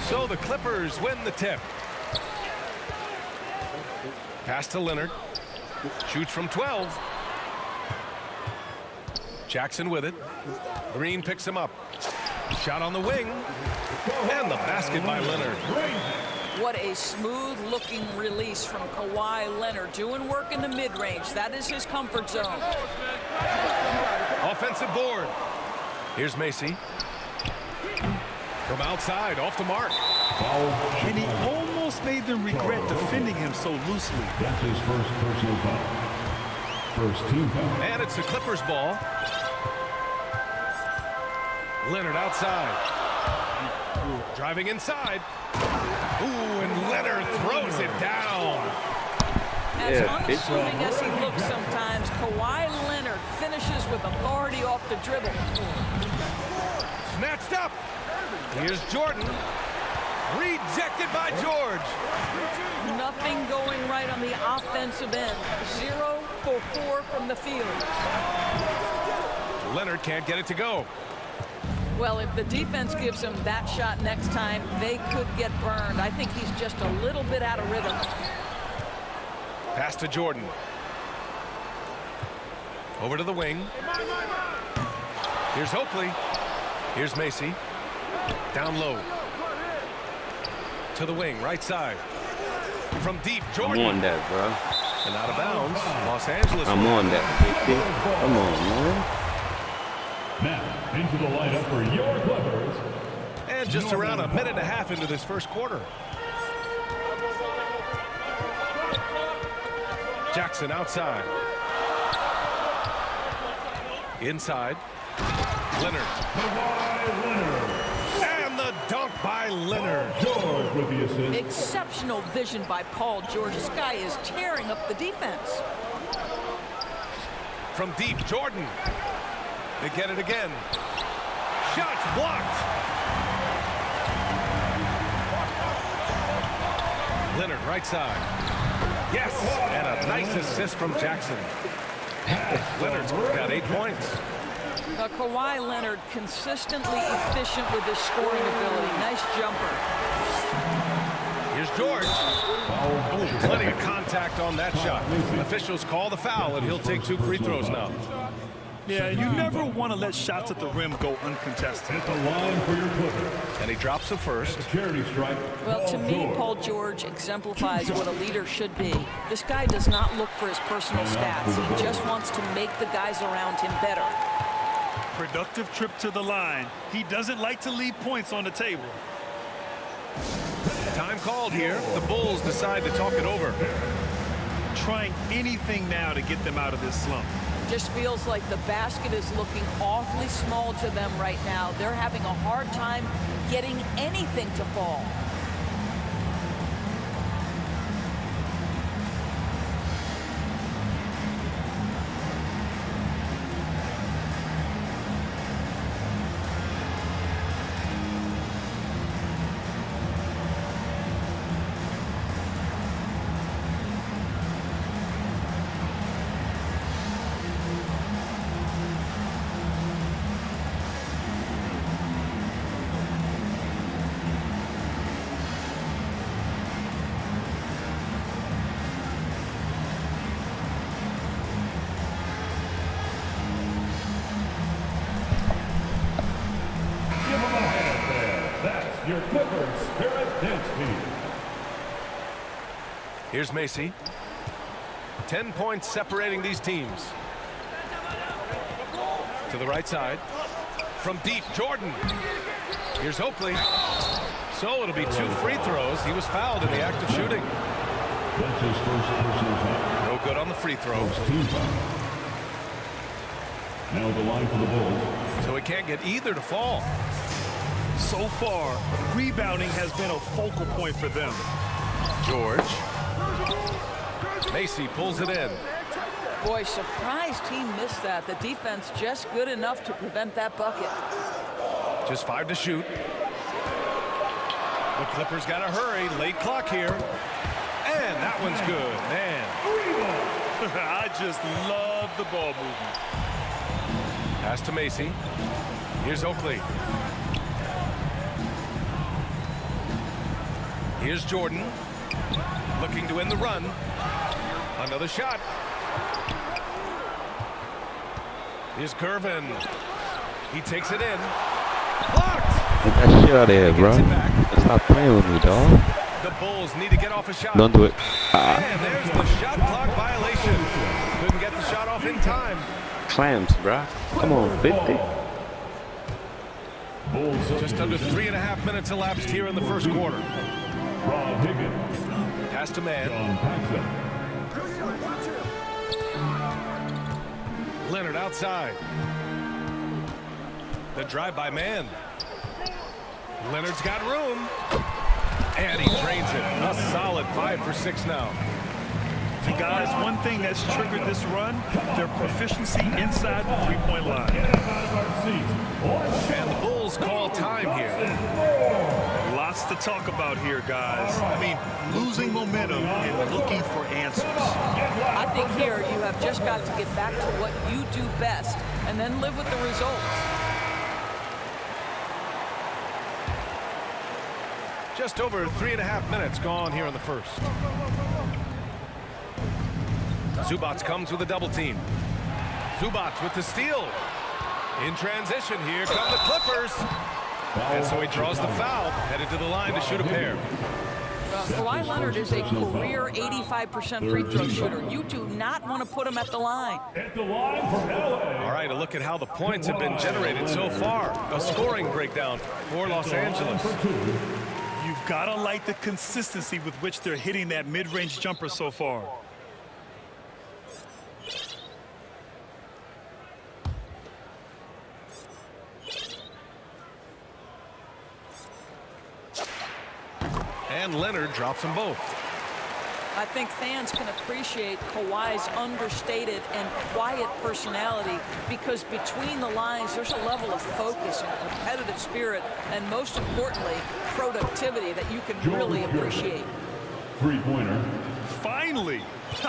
So the Clippers win the tip. Pass to Leonard. Shoots from 12. Jackson with it. Green picks him up. Shot on the wing. And the basket by Leonard. What a smooth-looking release from Kawhi Leonard. Doing work in the mid-range. That is his comfort zone. Offensive board. Here's Macy. From outside, off the mark. And he almost made them regret defending him so loosely. That's his first personal foul. First team foul. And it's the Clippers' ball. Leonard outside. Driving inside. Ooh, and Leonard throws it down. As unassuming as he looks sometimes, Kawhi Leonard finishes with authority off the dribble. Snatched up. Here's Jordan. Rejected by George. Nothing going right on the offensive end. 0 for 4 from the field. Leonard can't get it to go. Well, if the defense gives him that shot next time, they could get burned. I think he's just a little bit out of rhythm. Pass to Jordan. Over to the wing. Here's Oakley. Here's Macy. Down low. To the wing, right side. From deep, Jordan. I'm on that, bro. And out of bounds, Los Angeles. I'm on that. Come on, man. Now, into the lineup for your Clippers. And just around a minute and a half into this first quarter. Jackson outside. Inside. Leonard. And the dunk by Leonard. George with the assist. Exceptional vision by Paul George. This guy is tearing up the defense. From deep, Jordan. They get it again. Shots blocked. Leonard right side. Yes, and a nice assist from Jackson. Leonard's got 8 points. Kawhi Leonard consistently efficient with his scoring ability. Nice jumper. Here's George. Oh, plenty of contact on that shot. Officials call the foul, and he'll take 2 free throws now. Yeah, you never want to let shots at the rim go uncontested. At the line for your Clippers. And he drops the first. Charity strike. Well, to me, Paul George exemplifies what a leader should be. This guy does not look for his personal stats. He just wants to make the guys around him better. Productive trip to the line. He doesn't like to leave points on the table. Time called here. The Bulls decide to talk it over. Trying anything now to get them out of this slump. Just feels like the basket is looking awfully small to them right now. They're having a hard time getting anything to fall. Your Clippers Spirit Dance Team. Here's Macy. 10 points separating these teams. To the right side. From deep, Jordan. Here's Oakley. So it'll be 2 free throws. He was fouled in the act of shooting. That's his first personal foul. No good on the free throw. First team foul. Now the line for the Bulls. So he can't get either to fall. So far, rebounding has been a focal point for them. George. Macy pulls it in. Boy, surprised he missed that. The defense just good enough to prevent that bucket. Just 5 to shoot. The Clippers got to hurry. Late clock here. And that one's good. Man. I just love the ball movement. Pass to Macy. Here's Oakley. Here's Jordan looking to end the run. Another shot. Here's Gervin. He takes it in. Blocked. Get that shit out of here, bro. Gets it back. Stop playing with me, dog. The Bulls need to get off a shot. Don't do it. And there's the shot clock violation. Couldn't get the shot off in time. Clamps, bro. Come on, 50. Just under 3.5 minutes elapsed here in the first quarter. Pass to man. Leonard outside. The drive by man. Leonard's got room. And he drains it. A solid 5 for 6 now. See, guys, one thing that's triggered this run, their proficiency inside the three-point line. And the Bulls call time here. Lots to talk about here, guys. I mean, losing momentum and looking for answers. I think here you have just got to get back to what you do best and then live with the results. Just over 3.5 minutes gone here in the first. Zubac comes with a double team. Zubac with the steal. In transition, here come the Clippers. And so he draws the foul, headed to the line to shoot a pair. Kawhi Leonard is a career 85% free throw shooter. You do not want to put him at the line. All right, a look at how the points have been generated so far. A scoring breakdown for Los Angeles. You've got to like the consistency with which they're hitting that mid-range jumper so far. And Leonard drops them both. I think fans can appreciate Kawhi's understated and quiet personality because between the lines there's a level of focus and competitive spirit and most importantly productivity that you can really appreciate. Three-pointer. Finally,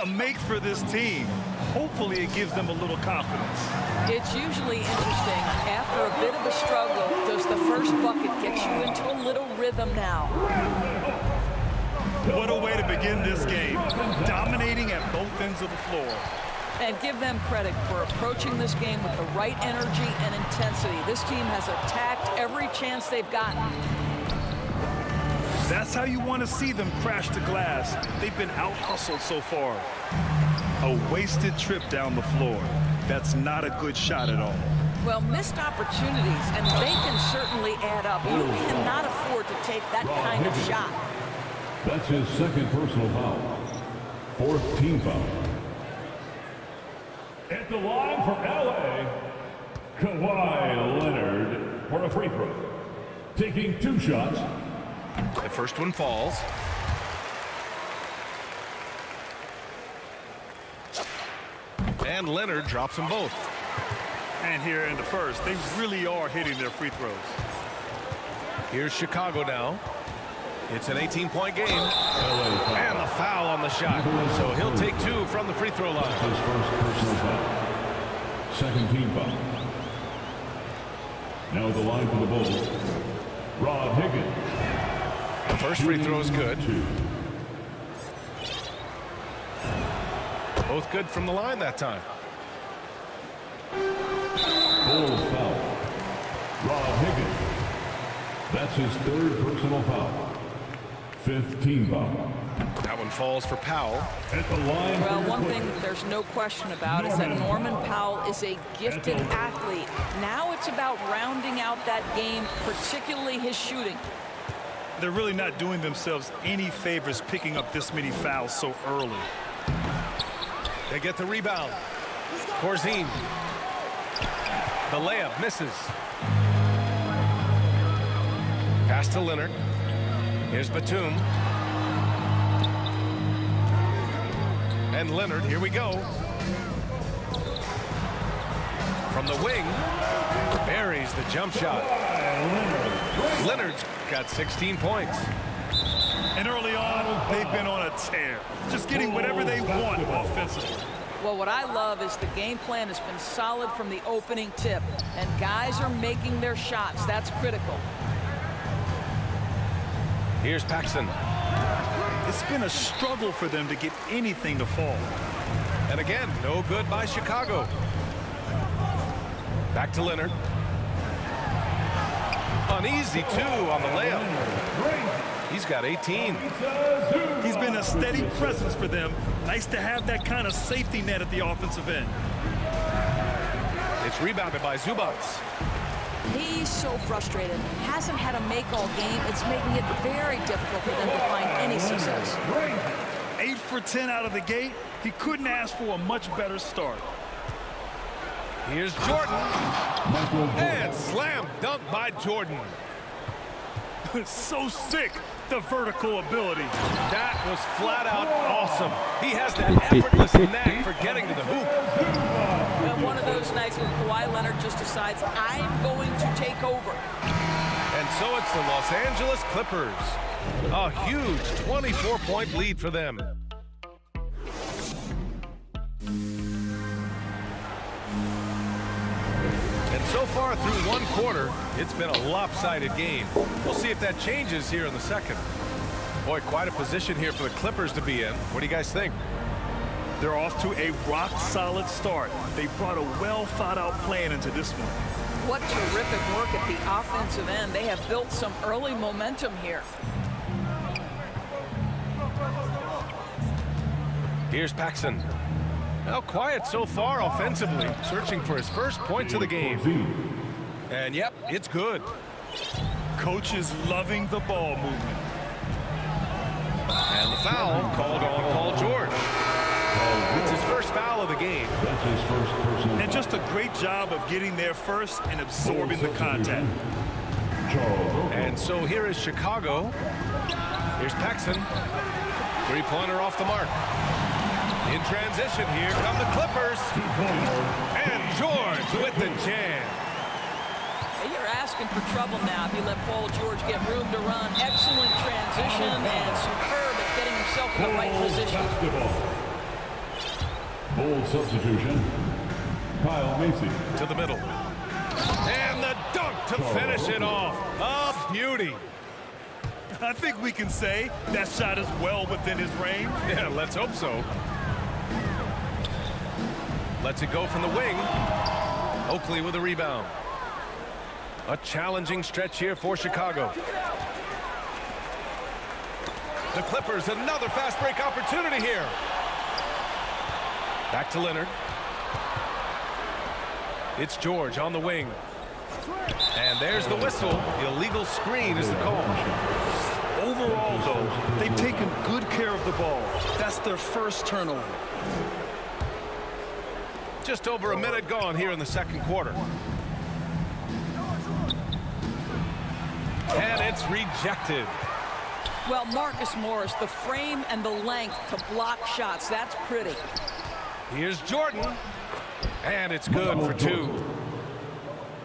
a make for this team. Hopefully it gives them a little confidence. It's usually interesting. After a bit of a struggle, does the first bucket get you into a little rhythm now? What a way to begin this game. Dominating at both ends of the floor. And give them credit for approaching this game with the right energy and intensity. This team has attacked every chance they've gotten. That's how you want to see them crash the glass. They've been out-hustled so far. A wasted trip down the floor. That's not a good shot at all. Well, missed opportunities, and they can certainly add up. You cannot afford to take that kind of shot. That's his second personal foul. Fourth team foul. At the line for LA, Kawhi Leonard for a free throw. Taking 2 shots. The first one falls. And Leonard drops them both. And here in the first, they really are hitting their free throws. Here's Chicago now. It's an 18-point game. And the foul on the shot. So he'll take 2 from the free throw line. His first personal foul. Second team foul. Now the line for the Bulls. Rod Higgins. The first free throw is good. Both good from the line that time. Bulls foul. Rod Higgins. That's his third personal foul. Fifth team foul. That one falls for Powell. At the line. Well, one thing there's no question about is that Norman Powell is a gifted athlete. Now it's about rounding out that game, particularly his shooting. They're really not doing themselves any favors picking up this many fouls so early. They get the rebound. Corzine. The layup misses. Pass to Leonard. Here's Batum. And Leonard, here we go. From the wing, buries the jump shot. Leonard's got 16 points. And early on, they've been on a tear. Just getting whatever they want offensively. Well, what I love is the game plan has been solid from the opening tip. And guys are making their shots. That's critical. Here's Paxson. It's been a struggle for them to get anything to fall. And again, no good by Chicago. Back to Leonard. Uneasy, too, on the layup. He's got 18. He's been a steady presence for them. Nice to have that kind of safety net at the offensive end. It's rebounded by Zubac. He's so frustrated. Hasn't had a make all game. It's making it very difficult for them to find any success. 8 for 10 out of the gate. He couldn't ask for a much better start. Here's Jordan. And slam dunk by Jordan. So sick, the vertical ability. That was flat out awesome. He has that effortless knack for getting to the hoop. And one of those nights where Kawhi Leonard just decides, I'm going to take over. And so it's the Los Angeles Clippers. A huge 24-point lead for them. And so far through one quarter, it's been a lopsided game. We'll see if that changes here in the second. Boy, quite a position here for the Clippers to be in. What do you guys think? They're off to a rock-solid start. They brought a well-thought-out plan into this one. What terrific work at the offensive end. They have built some early momentum here. Here's Paxson. Now quiet so far offensively, searching for his first points of the game. And yep, it's good. Coach is loving the ball movement. And the foul called on Paul George. It's his first foul of the game. That's his first personal. And just a great job of getting there first and absorbing the contact. And so here is Chicago. Here's Paxson. Three-pointer off the mark. In transition, here come the Clippers. And George with the jam. You're asking for trouble now if you let Paul George get room to run. Excellent transition and superb at getting himself in the right position. Bold substitution. Kyle Macy. To the middle. And the dunk to finish it off. A beauty. I think we can say that shot is well within his range. Yeah, let's hope so. Lets it go from the wing. Oakley with a rebound. A challenging stretch here for Chicago. The Clippers, another fast break opportunity here. Back to Leonard. It's George on the wing. And there's the whistle. Illegal screen is the call. Overall, though, they've taken good care of the ball. That's their first turnover. Just over a minute gone here in the second quarter. And it's rejected. Well, Marcus Morris, the frame and the length to block shots. That's pretty. Here's Jordan. And it's good for two.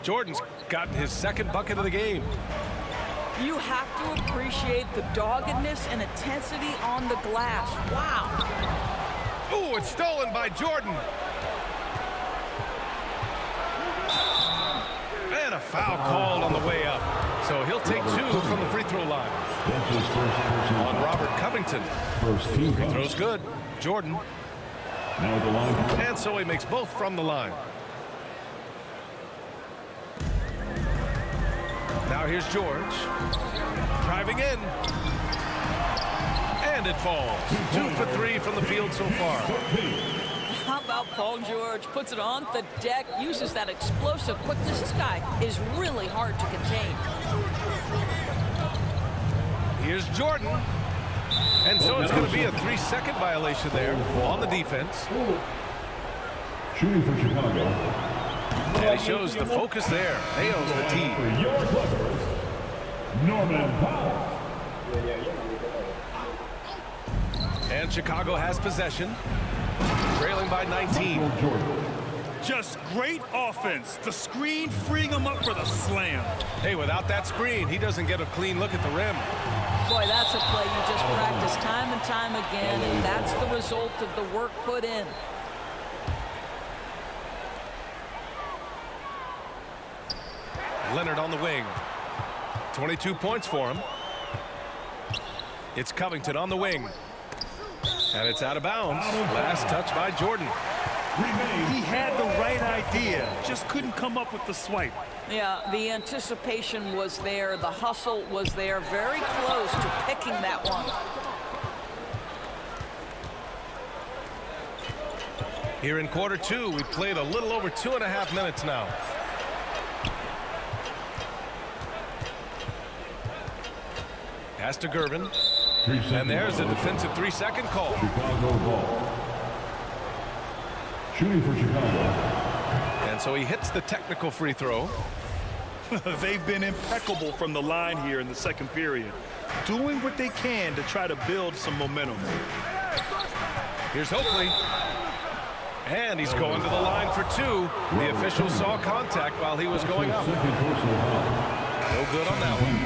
Jordan's gotten his second bucket of the game. You have to appreciate the doggedness and intensity on the glass. Wow. Ooh, it's stolen by Jordan. And a foul called on the way up. So he'll take two from the free throw line. That's his first personal. On Robert Covington. First team foul. Throws good. Jordan. Now at the line. And so he makes both from the line. Now here's George. Driving in. And it falls. 2 for 3 from the field so far. How about Paul George? Puts it on the deck, uses that explosive quickness. This guy is really hard to contain. Here's Jordan. And so it's going to be a 3-second violation there on the defense. Shooting for Chicago. And he shows the focus there. Nails the tee. For your Clippers, Norman Powell. And Chicago has possession. Trailing by 19. Just great offense. The screen freeing him up for the slam. Hey, without that screen, he doesn't get a clean look at the rim. Boy, that's a play you just practice time and time again, and that's the result of the work put in. Leonard on the wing. 22 points for him. It's Covington on the wing. And it's out of bounds. Last touch by Jordan. He had the right idea, just couldn't come up with the swipe. Yeah, the anticipation was there. The hustle was there. Very close to picking that one. Here in quarter two, we've played a little over 2.5 minutes now. Pass to Gervin. And there's a defensive 3-second call. Chicago ball. Shooting for Chicago. And so he hits the technical free throw. They've been impeccable from the line here in the second period, doing what they can to try to build some momentum. Here's Oakley. And he's going to the line for two. The official saw contact while he was going up. No good on that one.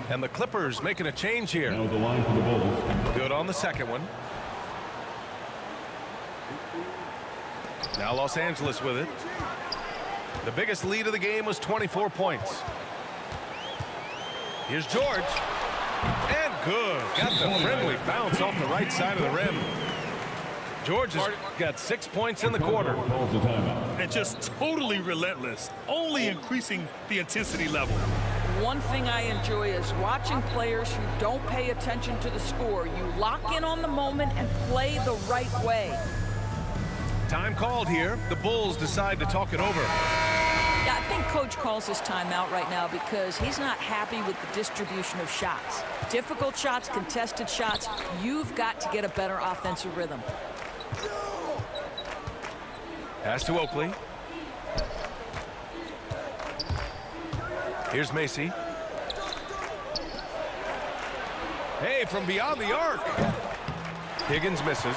And the Clippers making a change here. Now the line for the Bulls. Good on the second one. Now Los Angeles with it. The biggest lead of the game was 24 points. Here's George. And good. Got the friendly bounce off the right side of the rim. George has got 6 points in the quarter. And just totally relentless, only increasing the intensity level. One thing I enjoy is watching players who don't pay attention to the score. You lock in on the moment and play the right way. Time called here. The Bulls decide to talk it over. Yeah, I think Coach calls his timeout right now because he's not happy with the distribution of shots. Difficult shots, contested shots. You've got to get a better offensive rhythm. Pass to Oakley. Here's Macy. Hey, from beyond the arc. Higgins misses.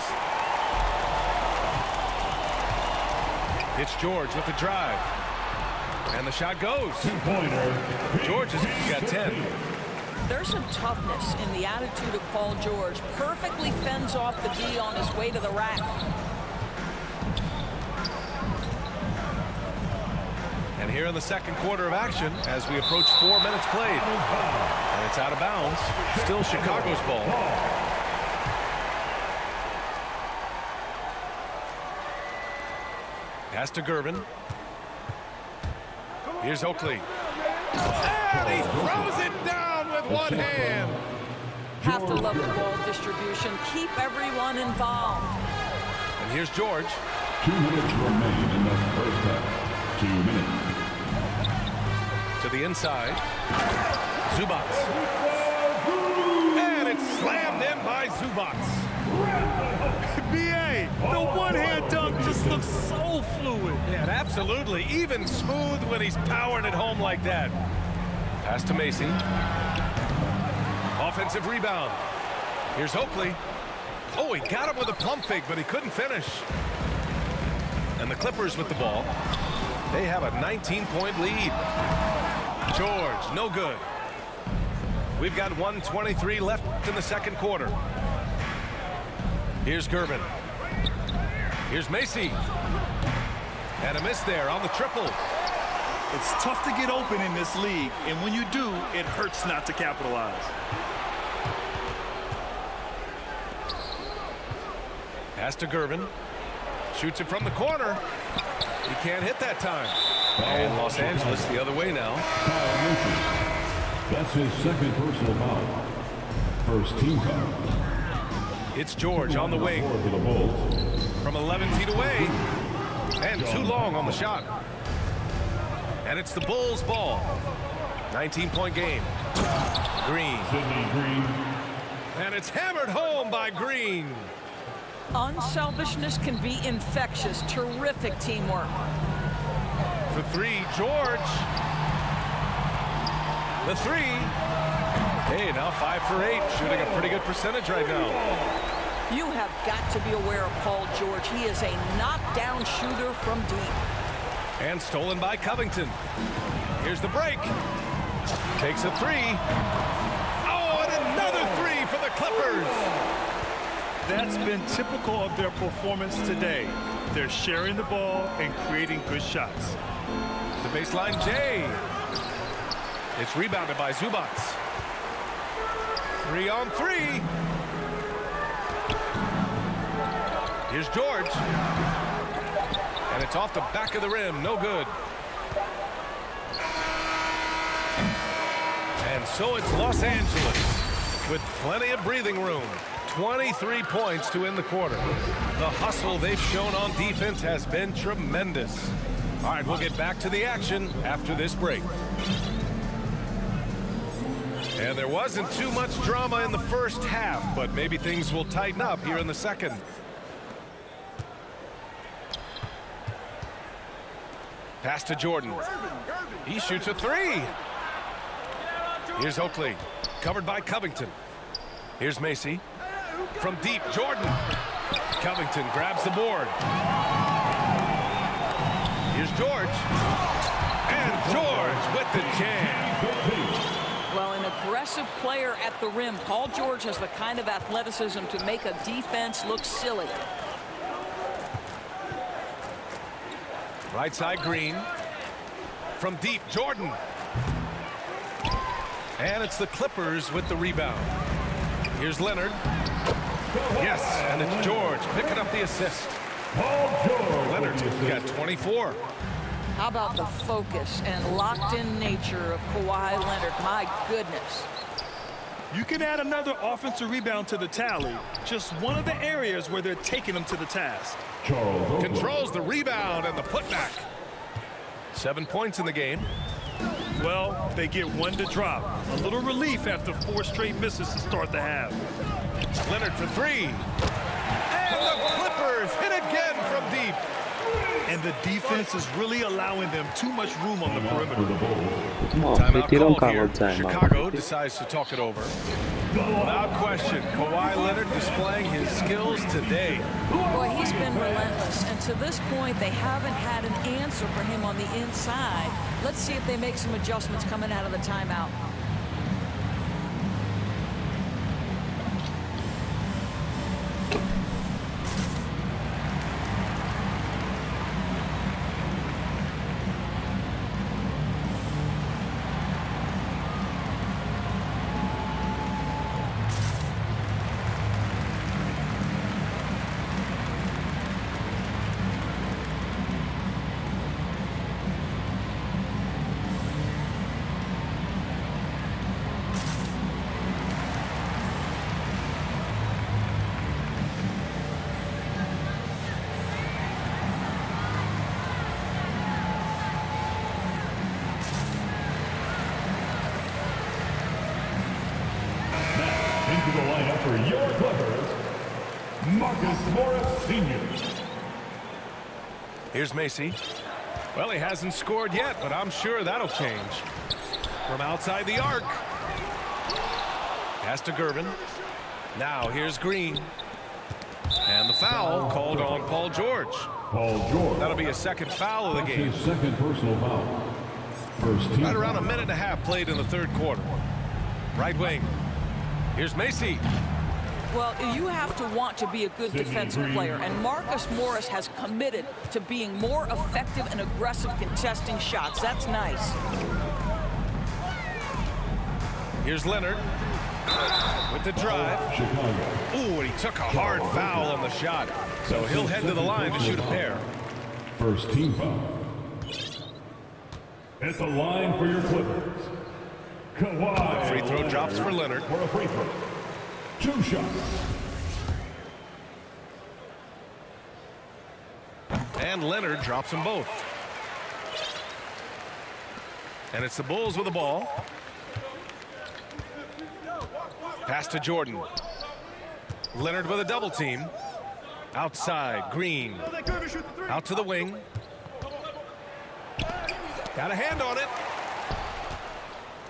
It's George with the drive. And the shot goes. George has got 10. There's some toughness in the attitude of Paul George. Perfectly fends off the D on his way to the rack. And here in the second quarter of action, as we approach 4 minutes played. And it's out of bounds. Still Chicago's ball. Pass to Gervin. Here's Oakley. And he throws it down with one hand. Have to love the ball distribution. Keep everyone involved. And here's George. 2 minutes remain in the first half. 2 minutes. To the inside. Zubats. And it's slammed in by Zubats. B.A., the one-hand dunk just looks so fluid. Yeah, absolutely. Even smooth when he's powering it home like that. Pass to Macy. Offensive rebound. Here's Oakley. Oh, he got it with a pump fake, but he couldn't finish. And the Clippers with the ball. They have a 19-point lead. George, no good. We've got 1:23 left in the second quarter. Here's Gervin. Here's Macy. And a miss there on the triple. It's tough to get open in this league, and when you do, it hurts not to capitalize. Pass to Gervin. Shoots it from the corner. He can't hit that time. And Los Angeles the other way now. That's his second personal foul. First team foul. It's George on the wing. For the Bulls. From 11 feet away. And too long on the shot. And it's the Bulls' ball. 19-point game. Green. Sidney Green. And it's hammered home by Green. Unselfishness can be infectious. Terrific teamwork. For three, George. The three. Hey, now 5 for 8. Shooting a pretty good percentage right now. You have got to be aware of Paul George. He is a knockdown shooter from deep. And stolen by Covington. Here's the break. Takes a three. Oh, and another three for the Clippers. That's been typical of their performance today. They're sharing the ball and creating good shots. The baseline J. It's rebounded by Zubats. 3-on-3. Here's George. And it's off the back of the rim. No good. And so it's Los Angeles with plenty of breathing room. 23 points to end the quarter. The hustle they've shown on defense has been tremendous. All right, we'll get back to the action after this break. And there wasn't too much drama in the first half, but maybe things will tighten up here in the second. Pass to Jordan. He shoots a three. Here's Oakley, covered by Covington. Here's Macy. From deep, Jordan. Covington grabs the board. Here's George. And George with the jam. Well, an aggressive player at the rim. Paul George has the kind of athleticism to make a defense look silly. Right side, Green. From deep, Jordan. And it's the Clippers with the rebound. Here's Leonard. Yes, and it's George picking up the assist. Leonard's got 24. How about the focus and locked-in nature of Kawhi Leonard? My goodness. You can add another offensive rebound to the tally. Just one of the areas where they're taking them to the task. Controls the rebound and the putback. 7 points in the game. Well, they get one to drop. A little relief after 4 straight misses to start the half. Leonard for three. And the Clippers hit again from deep. And the defense is really allowing them too much room on the perimeter. Come on, Timeout 50, don't called come here. on time. Chicago decides to talk it over. Without question, Kawhi Leonard displaying his skills today. Boy, he's been relentless, and to this point, they haven't had an answer for him on the inside. Let's see if they make some adjustments coming out of the timeout. Into the lineup for your Clippers, Marcus Morris Sr. Here's Macy. Well, he hasn't scored yet, but I'm sure that'll change. From outside the arc. Pass to Gervin. Now here's Green. And the foul called on Paul George. Paul George. That'll be a second foul of the That's game. his second personal foul. First team. Right around a minute and a half played in the third quarter. Right wing. Here's Macy. Well, you have to want to be a good defensive player, and Marcus Morris has committed to being more effective and aggressive contesting shots. That's nice. Here's Leonard with the drive. Chicago. Ooh, and he took a hard foul on the shot. So he'll head to the line to shoot a pair. First team foul. At the line for your Clippers, Kawhi. Free throw drops for Leonard. For a free throw. 2 shots. And Leonard drops them both. And it's the Bulls with the ball. Pass to Jordan. Leonard with a double team. Outside, Green. Out to the wing. Got a hand on it.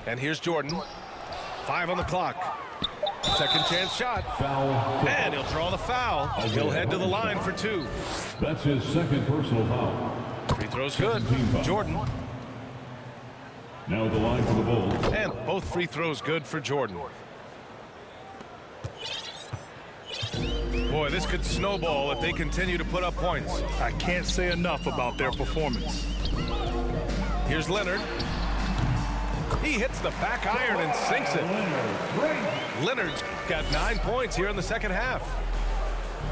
And here's Jordan. 5 on the clock. Second chance shot. Foul. And he'll draw the foul. He'll head to the line for 2. That's his second personal foul. Free throw's good. Jordan. Now the line for the Bulls. And both free throws good for Jordan. Boy, this could snowball if they continue to put up points. I can't say enough about their performance. Here's Leonard. He hits the back iron and sinks it. Leonard's got 9 points here in the second half.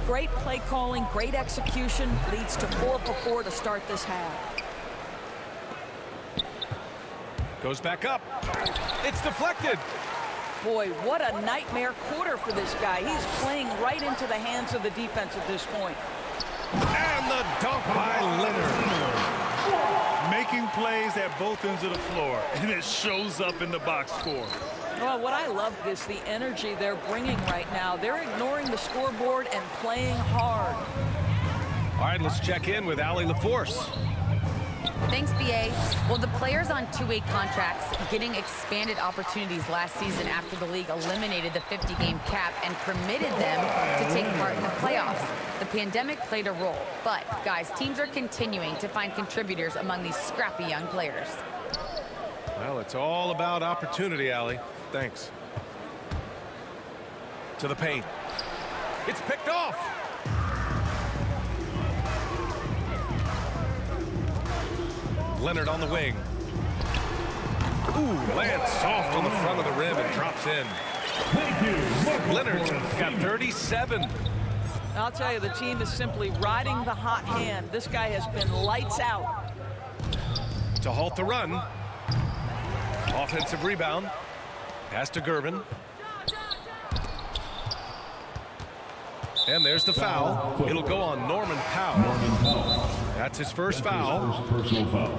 Great play calling, great execution, leads to 4 for 4 to start this half. Goes back up. It's deflected. Boy, what a nightmare quarter for this guy. He's playing right into the hands of the defense at this point. And the dunk by Leonard. Making plays at both ends of the floor, and it shows up in the box score. Well, what I love is the energy they're bringing right now. They're ignoring the scoreboard and playing hard. All right, let's check in with Allie LaForce. Thanks, BA. Well, the players on two-way contracts getting expanded opportunities last season after the league eliminated the 50-game cap and permitted them to take part in the playoffs. The pandemic played a role, but, guys, teams are continuing to find contributors among these scrappy young players. Well, it's all about opportunity, Allie. Thanks. To the paint. It's picked off. Leonard on the wing. Ooh, lands soft on the front of the rim and drops in. Leonard's got 37. I'll tell you, the team is simply riding the hot hand. This guy has been lights out. To halt the run. Offensive rebound. Pass to Gervin. And there's the foul. It'll go on Norman Powell. That's his first foul.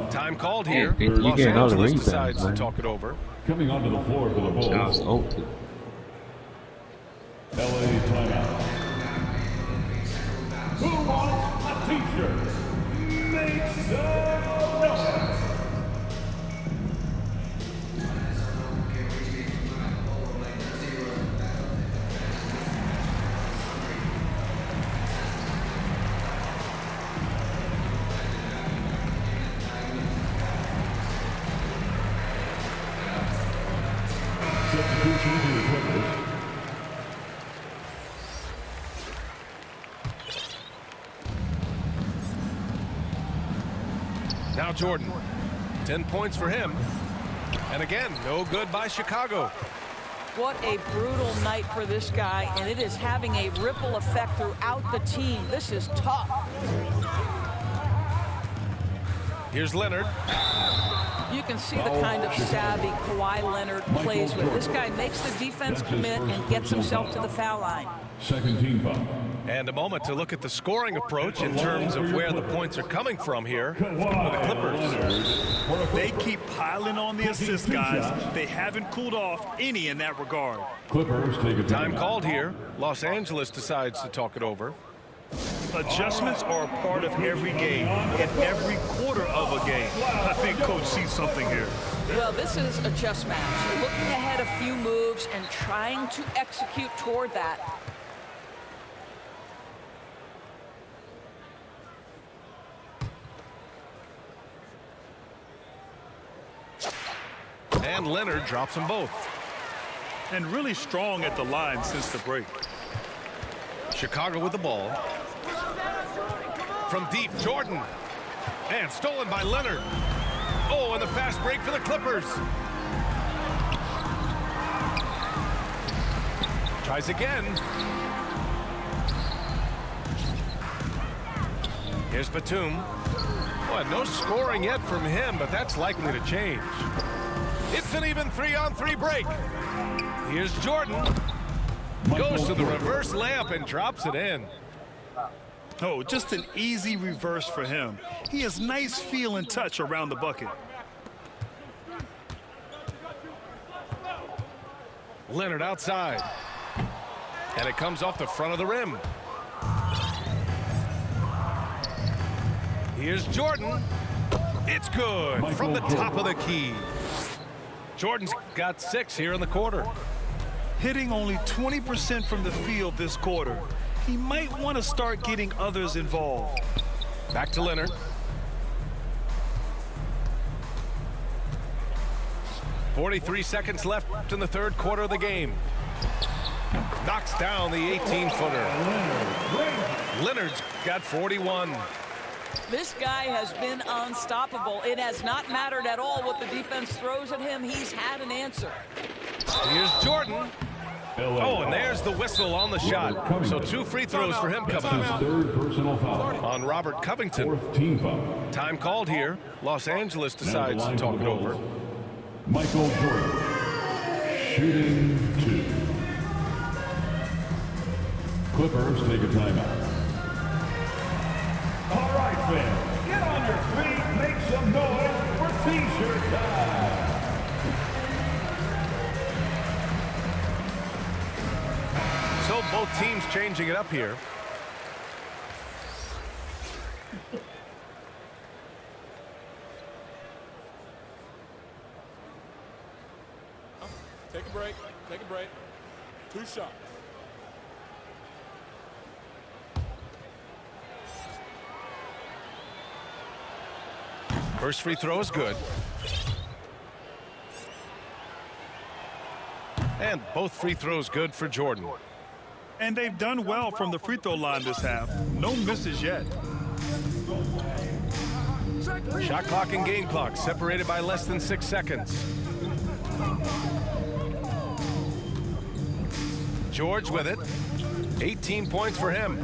Time called here. Los Angeles decides to talk it over. Coming onto the floor for the Bulls. LA timeout. Who wants a t-shirt? Make some noise. Substitution to the Clippers. Now Jordan. 10 points for him. And again, no good by Chicago. What a brutal night for this guy, and it is having a ripple effect throughout the team. This is tough. Here's Leonard. You can see the kind of savvy Kawhi Leonard plays with. This guy makes the defense commit and gets himself to the foul line. Second team foul. And a moment to look at the scoring approach in terms of where the points are coming from here for the Clippers. They keep piling on the assist, guys. They haven't cooled off any in that regard. Clippers take a Time called here. Los Angeles decides to talk it over. Adjustments are a part of every game, in every quarter of a game. I think Coach sees something here. Well, this is a chess match. Looking ahead a few moves and trying to execute toward that. And Leonard drops them both. And really strong at the line since the break. Chicago with the ball. From deep, Jordan. And stolen by Leonard. Oh, and the fast break for the Clippers. Tries again. Here's Batum. Well, no scoring yet from him, but that's likely to change. It's an even 3-on-3 break. Here's Jordan. Goes to the reverse layup and drops it in. Oh, just an easy reverse for him. He has nice feel and touch around the bucket. Leonard outside. And it comes off the front of the rim. Here's Jordan. It's good from the top of the key. Jordan's got 6 here in the quarter. Hitting only 20% from the field this quarter. He might want to start getting others involved. Back to Leonard. .43 seconds left in the third quarter of the game. Knocks down the 18-footer. Leonard's got 41. This guy has been unstoppable. It has not mattered at all what the defense throws at him. He's had an answer. Here's Jordan. Oh, and there's the whistle on the shot. So 2 free throws for him coming That's his up. third personal foul. On Robert Covington. Fourth team foul. Time called here. Los Angeles Now decides the to line talk it over. goes. Michael Jordan, shooting 2. Clippers take a timeout. All right, fans, get on your feet, make some noise for T-shirt time. So both teams changing it up here. Take a break. Take a break. 2 shots. First free throw is good. And both free throws good for Jordan. And they've done well from the free throw line this half. No misses yet. Shot clock and game clock separated by less than 6 seconds. George with it. 18 points for him.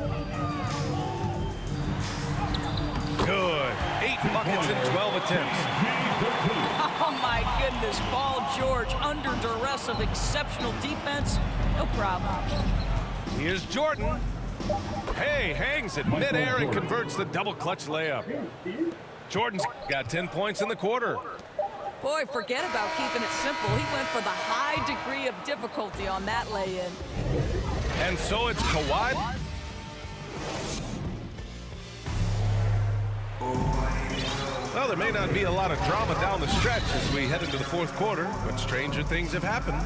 Good. 8 buckets in 12 attempts. Oh, my goodness. Paul George under duress of exceptional defense. No problem. Here's Jordan. Hey, hangs it midair and converts the double clutch layup. Jordan's got 10 points in the quarter. Boy, forget about keeping it simple. He went for the high degree of difficulty on that lay-in. And so it's Kawhi. Well, there may not be a lot of drama down the stretch as we head into the fourth quarter, but stranger things have happened.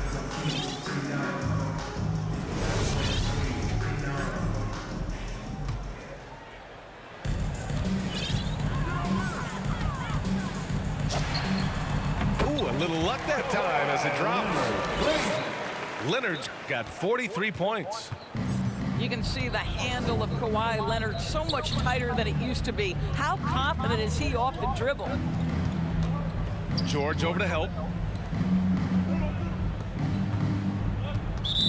Ooh, a little luck that time as it drops. Leonard's got 43 points. You can see the handle of Kawhi Leonard so much tighter than it used to be. How confident is he off the dribble? George over to help.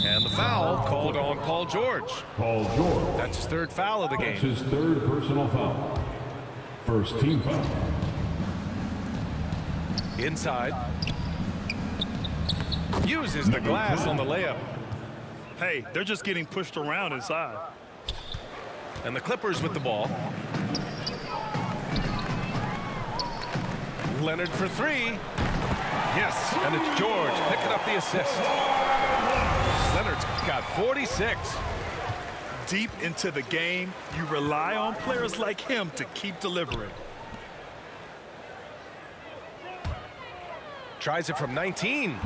And the foul called on Paul George. Paul George. That's his 3rd foul of the That's game. his 3rd personal foul. First team foul. Inside. Uses the glass on the layup. Hey, they're just getting pushed around inside. And the Clippers with the ball. Leonard for 3. Yes, and it's George picking up the assist. Leonard's got 46. Deep into the game, you rely on players like him to keep delivering. Tries it from 19.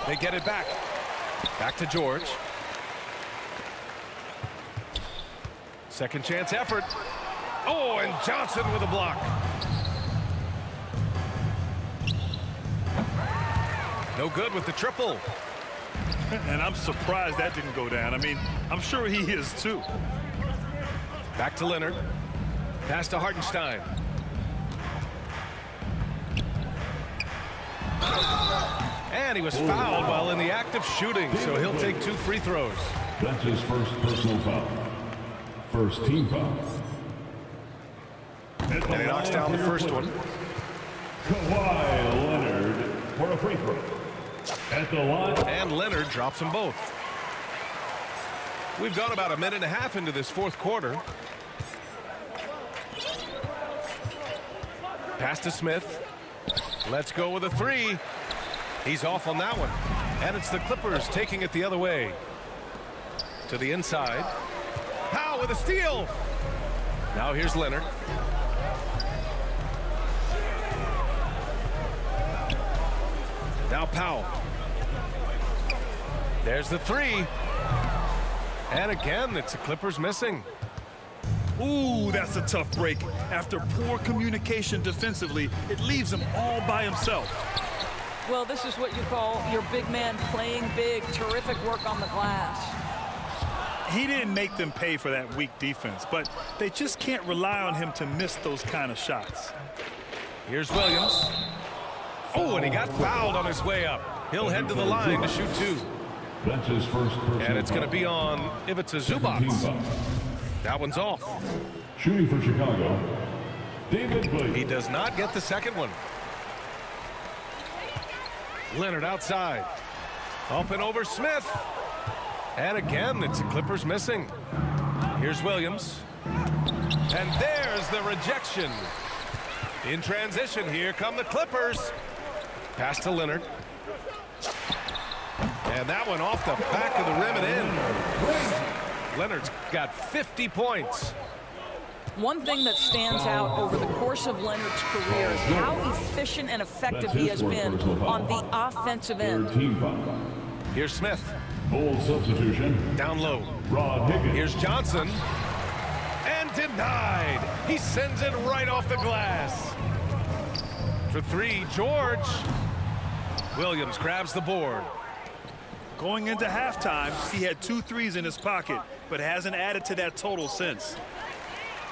They get it back. Back to George. Second chance effort. Oh, and Johnson with a block. No good with the triple. And I'm surprised that didn't go down. I mean, I'm sure he is too. Back to Leonard. Pass to Hartenstein. And he was fouled while in the act of shooting, so he'll take 2 free throws. That's his first personal foul. First team foul. And he knocks down the first one. Kawhi Leonard for a free throw. At the line. And Leonard drops them both. We've gone about a minute and a half into this fourth quarter. Pass to Smith. Let's go with a 3. He's off on that one. And it's the Clippers taking it the other way. To the inside. Powell with a steal. Now here's Leonard. Now Powell. There's the 3. And again, it's the Clippers missing. Ooh, that's a tough break. After poor communication defensively, it leaves him all by himself. Well, this is what you call your big man playing big. Terrific work on the glass. He didn't make them pay for that weak defense, but they just can't rely on him to miss those kind of shots. Here's Williams. Oh, and he got fouled on his way up. He'll head to the line to shoot 2. That's his first personal And it's going to foul. be on Ivica Team Zubac. foul. That one's off. Shooting for Chicago, David Blake. He does not get the second one. Leonard outside. Up and over Smith. And again, it's the Clippers missing. Here's Williams. And there's the rejection. In transition, here come the Clippers. Pass to Leonard. And that one off the back of the rim and in. Leonard's got 50 points. One thing that stands out over the course of Leonard's career is how efficient and effective he has been on the offensive end. Third team foul. Here's Smith. Full substitution. Down low. Rod Higgins. Here's Johnson. And denied. He sends it right off the glass. For three, George. Williams grabs the board. Going into halftime, he had 2 threes in his pocket, but hasn't added to that total since.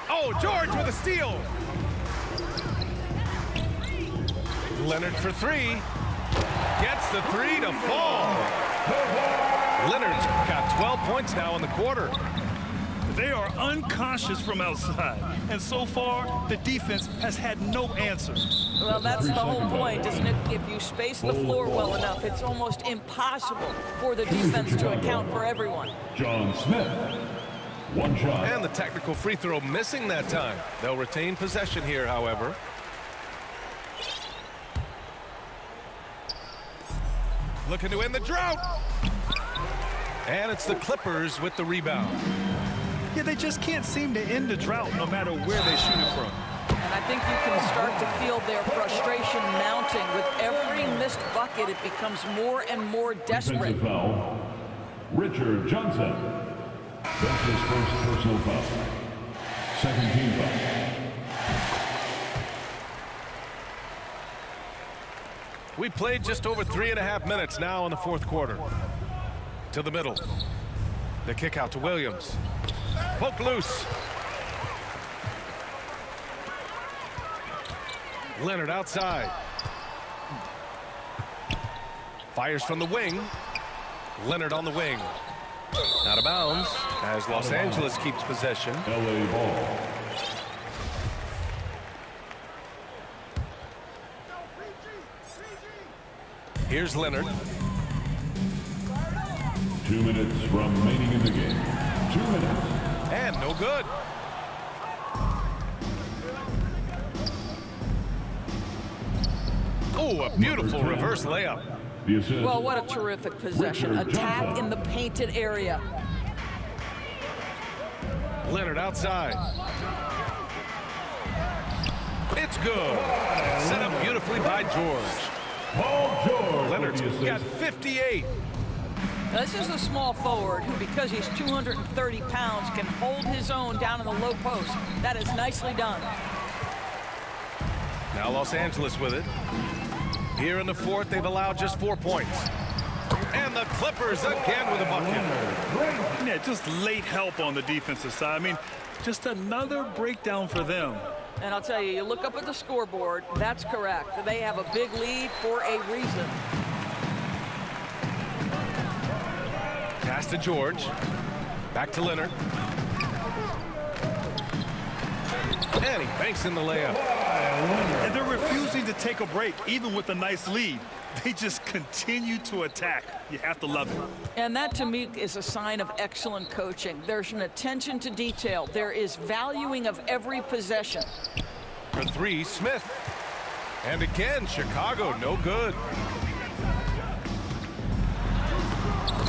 Oh, George with a steal. Leonard for three. Gets the three to fall. Leonard's got 12 points now in the quarter. They are unconscious from outside, and so far, the defense has had no answer. Well, that's the whole point, isn't it? If you space the floor well enough, it's almost impossible for the defense to account for everyone. John Smith. One shot. And the technical free throw missing that time. They'll retain possession here, however. Looking to end the drought. And it's the Clippers with the rebound. Yeah, they just can't seem to end the drought no matter where they shoot it from. And I think you can start to feel their frustration mounting. With every missed bucket, it becomes more and more desperate. Defensive foul. Richard Johnson. That's his first personal foul. Second team foul. We played just over 3.5 minutes now in the fourth quarter. To the middle. The kick out to Williams. Poke loose. Leonard outside. Fires from the wing. Leonard on the wing. Out of bounds as Los Angeles keeps possession. LA ball. Here's Leonard. 2 minutes remaining in the game. 2 minutes. And no good. Oh, a beautiful reverse layup. The assist. Well, what a terrific possession. Richard Attack Johnson. in the painted area. Leonard outside. It's good. Set up beautifully by George. Paul George. Leonard's with the got assist. 58. Now, this is a small forward who, because he's 230 pounds, can hold his own down in the low post. That is nicely done. Now Los Angeles with it. Here in the fourth, they've allowed just 4 points. And the Clippers again with a bucket. Yeah, just late help on the defensive side. I mean, just another breakdown for them. And I'll tell you, you look up at the scoreboard, that's correct. They have a big lead for a reason. Pass to George. Back to Leonard. And he banks in the layup. And they're refusing to take a break, even with a nice lead. They just continue to attack. You have to love it. And that, to me, is a sign of excellent coaching. There's an attention to detail. There is valuing of every possession. For three, Smith. And again, Chicago, no good.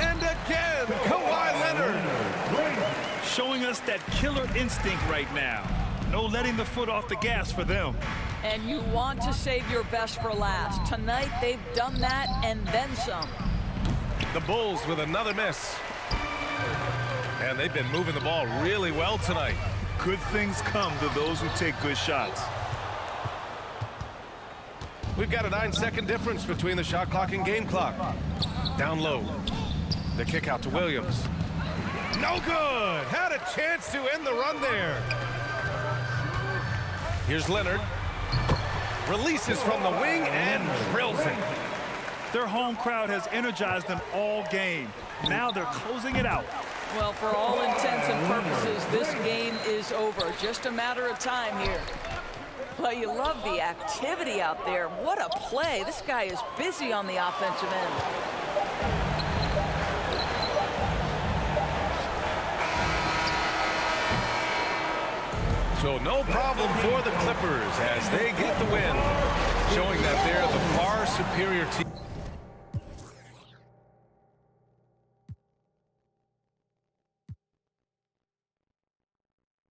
And again, Kawhi Leonard. Showing us that killer instinct right now. No letting the foot off the gas for them. And you want to save your best for last. Tonight, they've done that and then some. The Bulls with another miss. And they've been moving the ball really well tonight. Good things come to those who take good shots. We've got a 9-second difference between the shot clock and game clock. Down low. The kick out to Williams. No good. Had a chance to end the run there. Here's Leonard. Releases from the wing and drills it. Their home crowd has energized them all game. Now they're closing it out. Well, for all intents and purposes, this game is over. Just a matter of time here. Well, you love the activity out there. What a play. This guy is busy on the offensive end. So no problem for the Clippers as they get the win, showing that they're the far superior team.